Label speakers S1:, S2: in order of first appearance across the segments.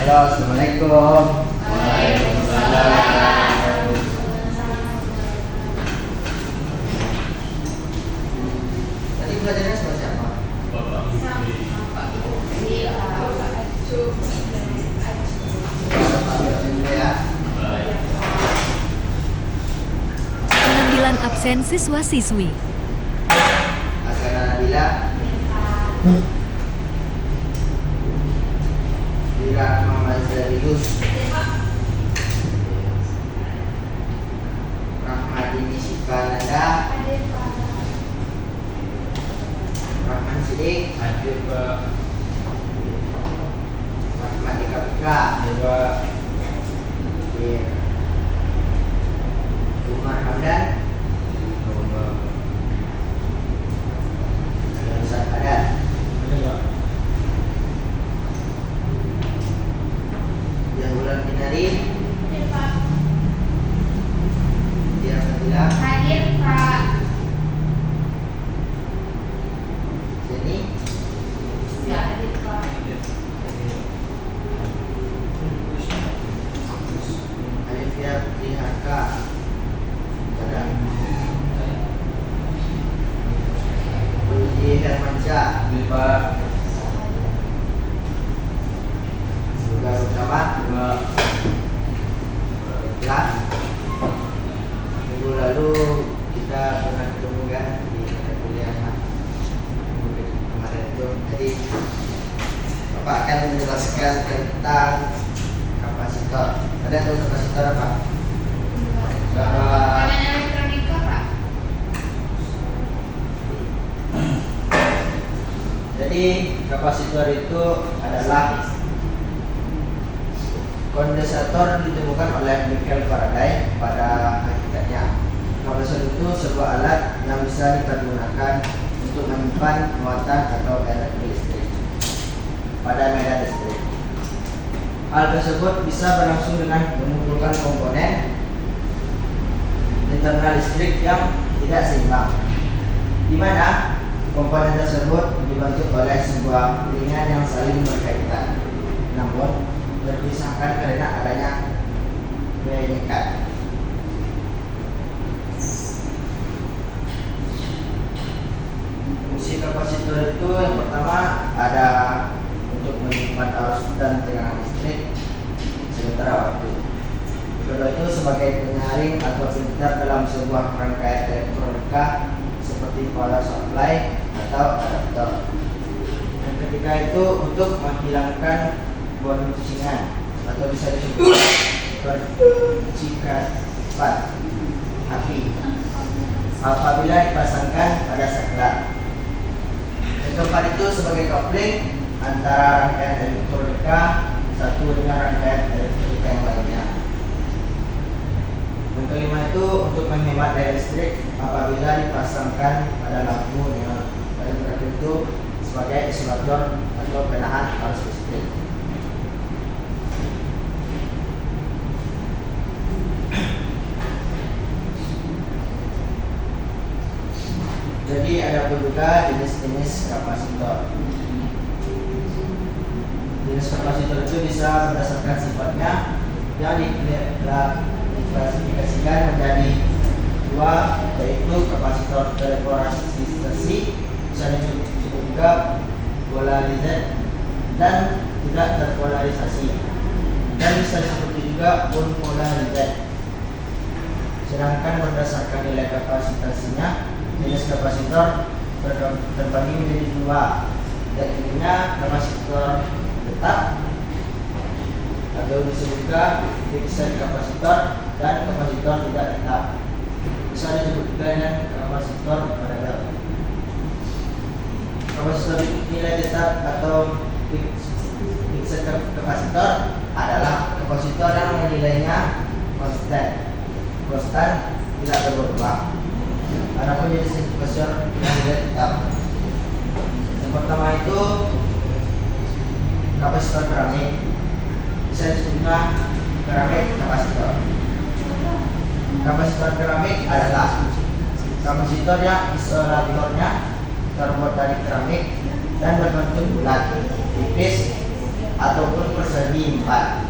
S1: Halo, assalamualaikum. Tadi belajarnya sama siapa? Ya.
S2: Pengambilan absen siswa-siswi.
S1: Asana Nabila. Dira Muhammad Zarius. Rahmadini Sikananda. Rahman Sidik.
S3: Hadir Pak.
S1: Rahmat Dika Pika.
S3: Hadir Pak.
S1: Umar Hamdan. Ustaz Adan.
S3: Hadir Pak.
S1: Jahulan Binari. Dia Fadila.
S4: Hadir Pak.
S1: Jenny.
S4: Ya, hadir Pak.
S1: Alifia Trihaka. Ada. Budi Hermansyah.
S3: Hadir Pak.
S1: Sudah Utama.
S3: Hadir Pak.
S1: Lah. Minggu lalu kita pernah ketemu kan di mata kuliah minggu kemarin itu. Jadi Bapak akan menjelaskan tentang kapasitor. Ada tahu kapasitor apa?
S4: Komponen elektronika Pak.
S1: Jadi kapasitor itu adalah kondensator ditemukan oleh Michael Faraday pada hakikatnya. Kapasitor itu sebuah alat yang bisa digunakan untuk menyimpan muatan atau energi listrik pada medan listrik. Hal tersebut bisa berlangsung dengan mengumpulkan komponen internal listrik yang tidak seimbang, di mana komponen tersebut dibentuk oleh sebuah ringan yang saling berkaitan, namun terpisahkan karena adanya penyekat. Fungsi kapasitor itu yang pertama ada untuk menyimpan arus dan tegangan listrik sementara waktu. Kedua itu sebagai penyaring atau filter dalam sebuah rangkaian elektronika seperti power supply atau adaptor. Yang ketiga itu untuk menghilangkan boncengan atau bisa disebut percikan api apabila dipasangkan pada saklar. Yang keempat itu sebagai coupling antara rangkaian elektronika satu dengan rangkaian elektronika yang lainnya. Yang kelima itu untuk menghemat daya listrik apabila dipasangkan pada lampu neon. Dan yang terakhir itu sebagai isolator atau penahan arus listrik. Jadi ada pun juga jenis-jenis kapasitor. Jenis kapasitor itu bisa berdasarkan sifatnya yang diklasifikasikan menjadi dua, yaitu kapasitor terpolarisasi, bisa disebut juga polarizer, dan tidak terpolarisasi, dan bisa disebut juga unpolarizer. Sedangkan berdasarkan nilai kapasitasinya, jenis kapasitor terbagi menjadi dua, yaitu kapasitor tetap atau disebut juga fixed kapasitor dan kapasitor tidak tetap. Bisa disebut juga dengan kapasitor paralel. Kapasitor nilai tetap atau fixed kapasitor adalah kapasitor yang nilainya konstan tidak berubah. Adapun jenis kapasitor yang tidak tetap, yang pertama itu kapasitor keramik, bisa disebut keramik kapasitor. Kapasitor keramik adalah kapasitor yang isolatornya terbuat dari keramik dan berbentuk bulat, tipis ataupun persegi 4 depan.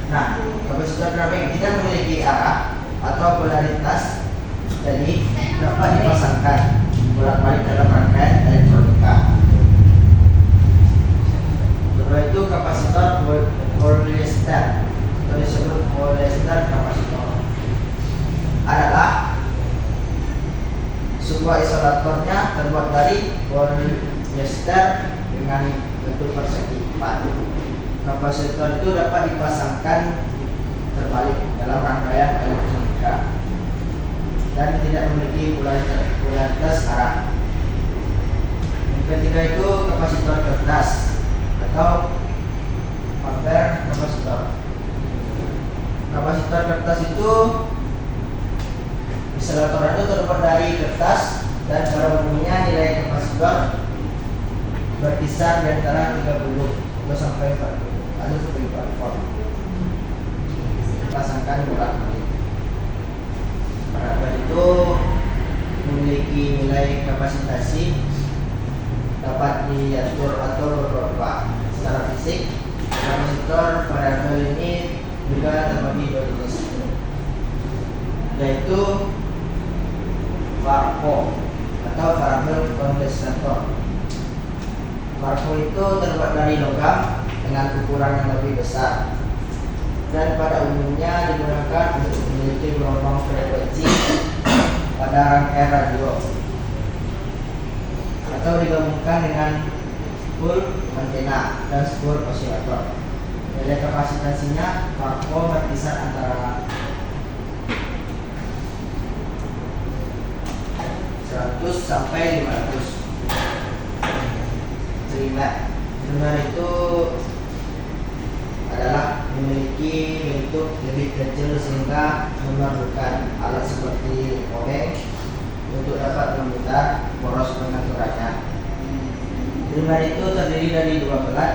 S1: Nah, kapasitor keramik tidak memiliki arah atau polaritas, jadi dapat dipasangkan bolak-balik dalam rangkaian elektronika. Kedua itu kapasitor polyester atau disebut polyester kapasitor adalah sebuah isolatornya terbuat dari polyester dengan bentuk persegi 4. Kapasitor itu dapat dipasangkan terbalik dalam rangkaian elektronika dan tidak memiliki polaritas arah. Yang ketiga itu kapasitor kertas atau paper kapasitor. Kapasitor kertas itu isolator itu terbuat dari kertas dan pada umumnya nilai kapasitor berkisar di antara 30 sampai 40 atau 40 volt. Pasangkan bolak-balik. Perangkat itu memiliki nilai kapasitasi dapat diatur atau berubah secara fisik. Kapasitor pada ini juga terbagi dua jenis, yaitu varco atau variable kondensator. Varco itu terbuat dari logam dengan ukuran yang lebih besar dan pada umumnya digunakan untuk memiliki gelombang frekuensi pada rangkaian radio atau digabungkan dengan spool antena dan spool osilator. Nilai kapasitasinya varco berkisar antara 100 sampai 500. Silinder itu adalah memiliki bentuk lebih kecil sehingga memerlukan alat seperti obeng untuk dapat memutar poros pengaturannya. Silinder itu terdiri dari dua belah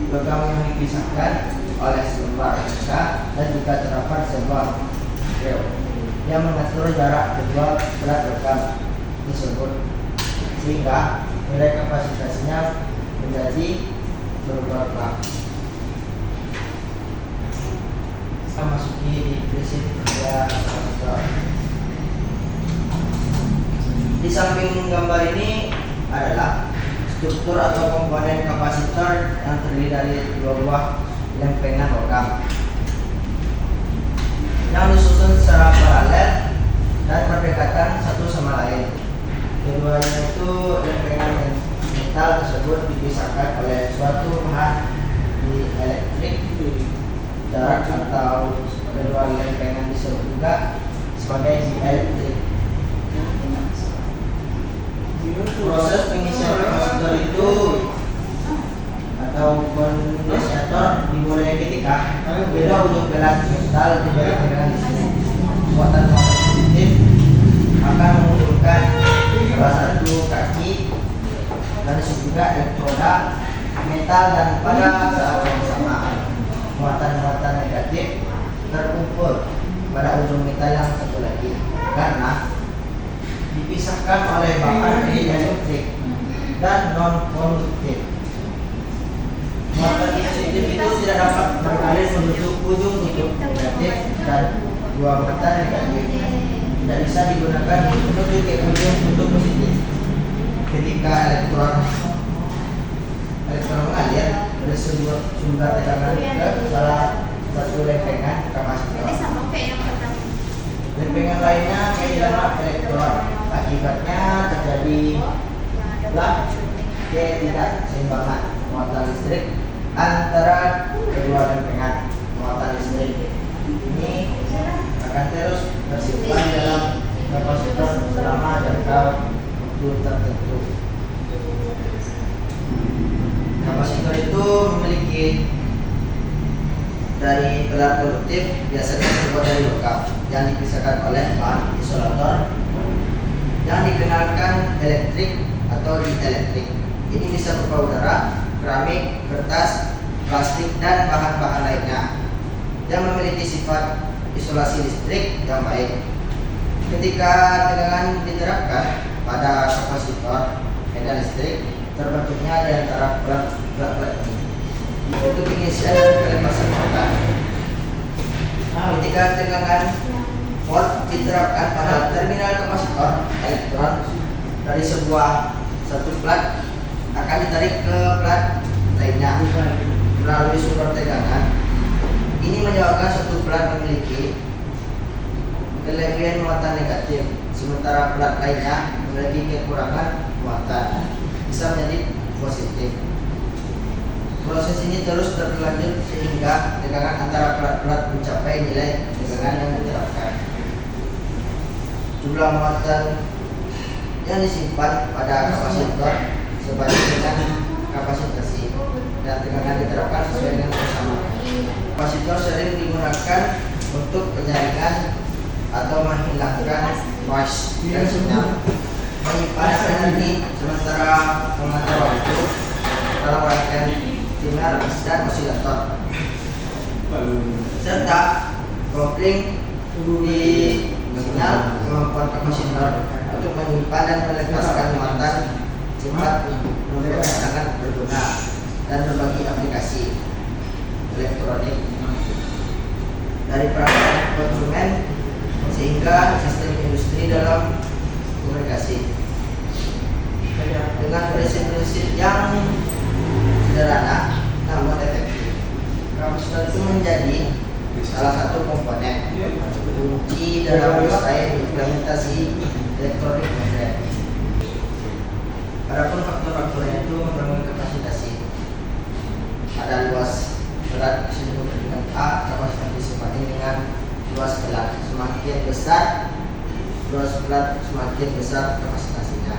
S1: logam yang dipisahkan oleh selembar kaca dan juga terdapat sebuah rel yang mengatur jarak kedua belah logam tersebut sehingga nilai kapasitasnya menjadi berubah-ubah. Kita masuki di prinsip kerja kapasitor. Di samping gambar ini adalah struktur atau komponen kapasitor yang terdiri dari dua buah lempengan logam yang disusun secara paralel dan berdekatan satu sama lain. Keduanya itu lempengan metal tersebut dipisahkan oleh suatu bahan di elektrik. Jarak atau kedua lempengan disebut juga sebagai dielektrik. Proses pengisian kapasitor itu atau kondensator dimulai ketika beda ujung belah metal diberi dengan listrik. Muatan positif akan mengumpulkan salah satu kaki dan juga elektroda metal dan pada saat yang bersamaan muatan-muatan negatif terkumpul pada ujung metal yang satu lagi karena dipisahkan oleh bahan elektrik dan non-konduktif. Muatan positif itu tidak dapat mengalir menuju ujung-ujung negatif dan dua muatan negatif tidak bisa digunakan menuju ke ujung positif. Ketika elektron mengalir dari sumber tegangan ke salah satu lempengan kapasitor.
S4: Jadi sama kayak yang pertama.
S1: Lempengan lainnya kehilangan elektron. Akibatnya terjadi ketidakseimbangan muatan listrik antara kedua lempengan muatan listrik. Ini akan terus tersimpan dalam kapasitor selama jangka waktu tertentu. Kapasitor itu memiliki dari pelat konduktif biasanya terbuat dari logam yang dipisahkan oleh bahan isolator yang dikenalkan elektrik atau dielektrik. Ini bisa berupa udara, keramik, kertas, plastik, dan bahan-bahan lainnya yang memiliki sifat isolasi listrik yang baik. Ketika tegangan diterapkan pada kapasitor medan listrik, terbentuknya di antara pelat ini. yaitu pengisian dan pelepasan muatan. Ketika tegangan volt diterapkan pada terminal kapasitor elektron dari satu plat akan ditarik ke plat lainnya melalui sumber tegangan. Ini menyebabkan satu plat memiliki kelebihan muatan negatif, sementara plat lainnya memiliki kekurangan muatan, bisa menjadi positif. Proses ini terus berlanjut sehingga tegangan antara plat-plat mencapai nilai tegangan yang diterapkan. Jumlah muatan yang disimpan pada kapasitor sebanding dengan kapasitasi dan tegangan diterapkan sesuai dengan bersama. Kapasitor sering digunakan untuk penyaringan atau menghilangkan noise dan sinyal, menyimpan energi sementara mengatur waktu dalam rangkaian timer dan osilator, serta kopling di sinyal kemampuan kapasitor untuk menyimpan dan melepaskan muatan cepat menurut sangat berguna dan berbagai aplikasi elektronik dari perangkat konsumen sehingga sistem industri dalam komunikasi. Dengan prinsip-prinsip yang sederhana namun efektif, kapasitor itu menjadi salah satu komponen kunci dalam desain implementasi elektronik modern. Adapun faktor-faktornya itu membangun kapasitasi. Ada luas berat disebut dengan A, kapasitas disebanding dengan luas berat. Semakin besar luas berat, semakin besar kapasitasinya.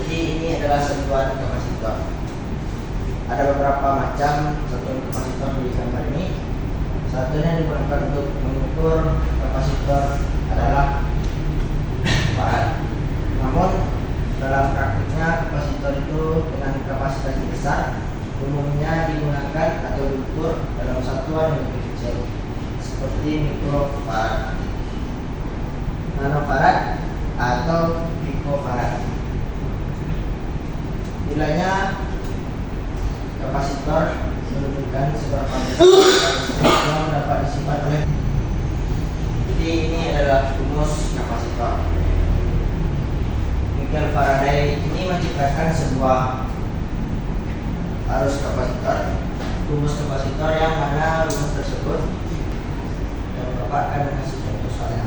S1: Jadi ini adalah sentuhan kapasitor. Ada beberapa macam sentuhan kapasitor di gambar ini. Satunya digunakan untuk mengukur kapasitor adalah farad. Namun dalam praktiknya kapasitor itu dengan kapasitas besar umumnya digunakan atau diukur dalam satuan yang lebih kecil seperti mikrofarad, nanofarad atau picofarad. Nilainya kapasitor menunjukkan seberapa besar yang dapat disimpan oleh. Jadi ini adalah rumus kapasitor. Michael Faraday ini menciptakan sebuah arus kapasitor, rumus kapasitor yang mana rumus tersebut yang Bapak akan kasih contoh soalnya.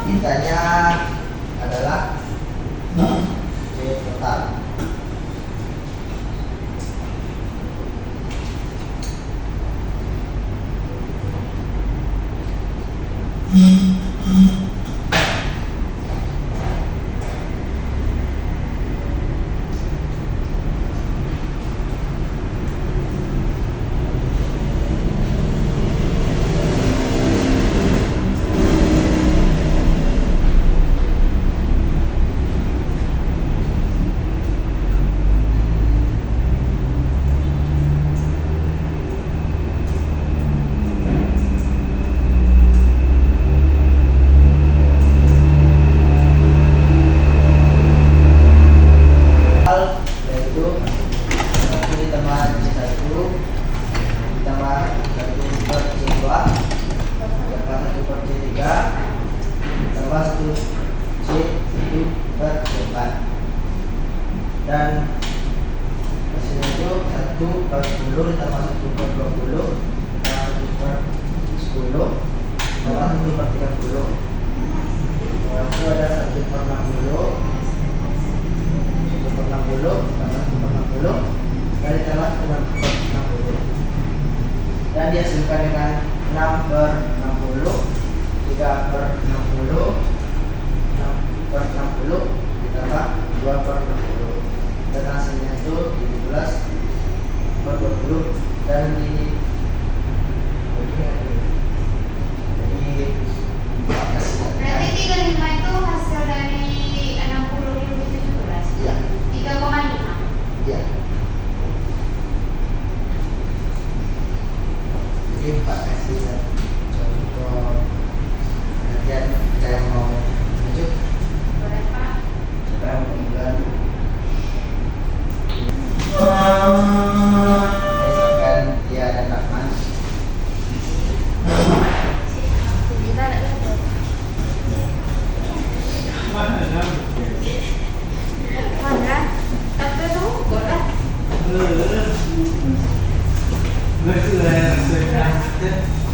S1: Tintanya adalah C total. dan dihasilkan dengan 6 per 60, 3 per 60, 6 per 60 ditambah 2 per 60, dan hasilnya itu 17 per 20, dan ini jadi
S4: Berarti 35 itu hasil dari 60.017.
S1: iya
S4: 3,5.
S1: iya. Jadi Pak kasih contoh pengertian kita yang mau lanjut
S4: Boleh Pak?
S1: supaya bulan misalkan dia dan Rahman
S4: Kita ada dulu. Mana? Tapi itu boleh.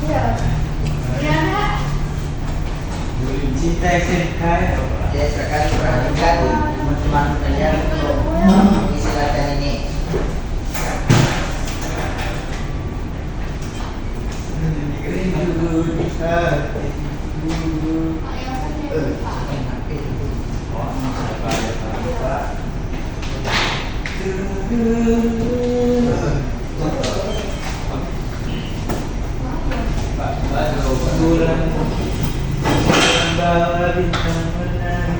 S4: Iya. Iya enggak?
S3: Cinta SMK ya, Pak.
S1: ya silakan perhatikan teman-teman kalian untuk mengisi latihan ini.
S4: Oh, yang sendiri, Pak.
S3: Bulan bawa bintang menang.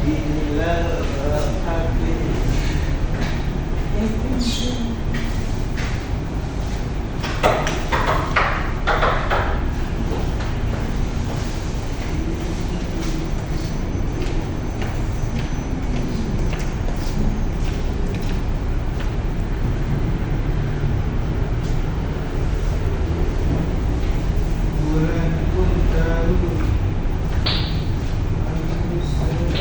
S3: Bila hati bulan pun tahu aku sedang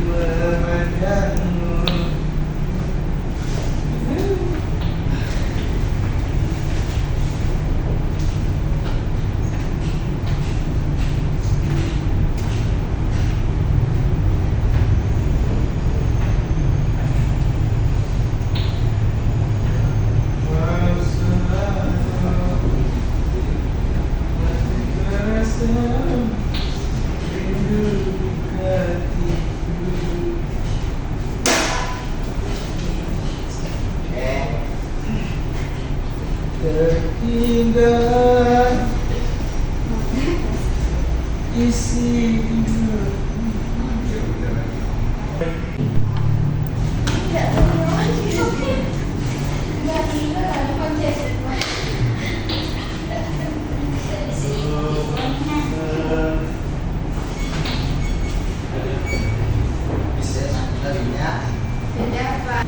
S3: memandangmu. Kau selalu terasa rindu hatiku. Tertinggal isi hidup.
S4: Tidak tahu lagi. Enggak tinggal ada kontes.
S1: Bisa tadinya
S4: Beda Pak.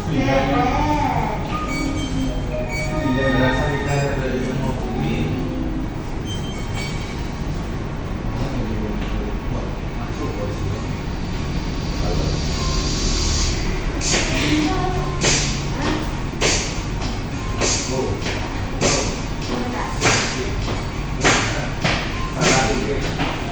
S4: Beda.
S3: Tidak merasa dikaya dari semua bumi. Masuk posisi. Salah dikit.